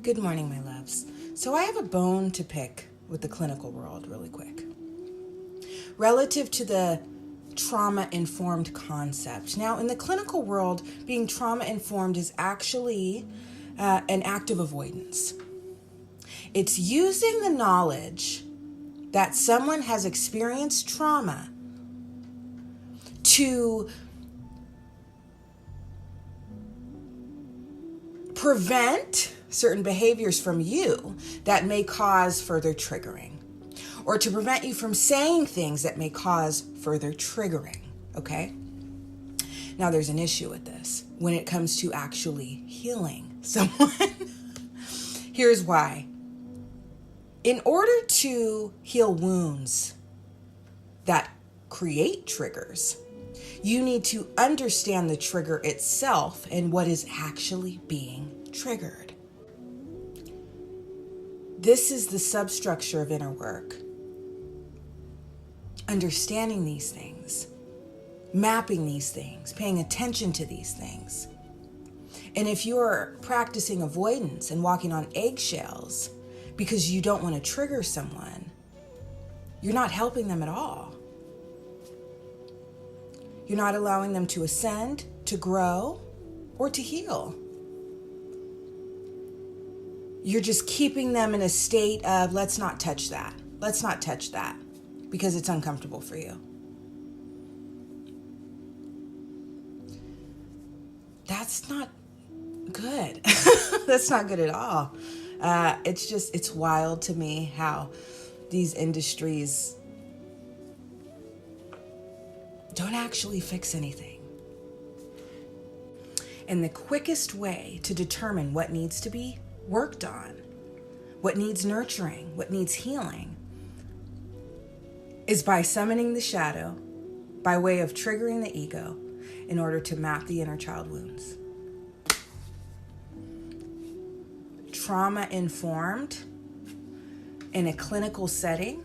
Good morning, my loves. So I have a bone to pick with the clinical world really quick. Relative to the trauma-informed concept. Now, in the clinical world, being trauma-informed is actually an act of avoidance. It's using the knowledge that someone has experienced trauma to prevent certain behaviors from you that may cause further triggering, or to prevent you from saying things that may cause further triggering, okay? Now, there's an issue with this when it comes to actually healing someone. Here's why. In order to heal wounds that create triggers, you need to understand the trigger itself and what is actually being triggered. This is the substructure of inner work. Understanding these things, mapping these things, paying attention to these things. And if you're practicing avoidance and walking on eggshells because you don't want to trigger someone, you're not helping them at all. You're not allowing them to ascend, to grow, or to heal. You're just keeping them in a state of, let's not touch that. Let's not touch that because it's uncomfortable for you. That's not good. That's not good at all. It's wild to me how these industries don't actually fix anything. And the quickest way to determine what needs to be worked on, what needs nurturing, what needs healing, is by summoning the shadow by way of triggering the ego in order to map the inner child wounds. Trauma-informed in a clinical setting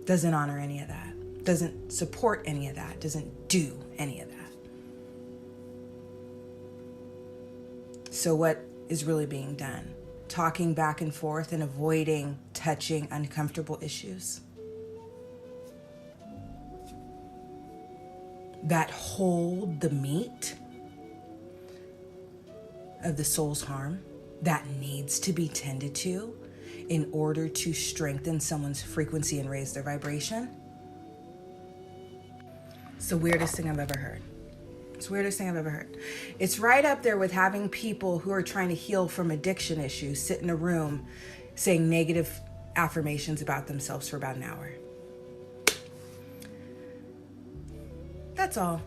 doesn't honor any of that, doesn't support any of that, doesn't do any of that. So what is really being done? Talking back and forth and avoiding touching uncomfortable issues that hold the meat of the soul's harm that needs to be tended to in order to strengthen someone's frequency and raise their vibration. It's the weirdest thing I've ever heard. It's the weirdest thing I've ever heard. It's right up there with having people who are trying to heal from addiction issues sit in a room saying negative affirmations about themselves for about an hour. That's all.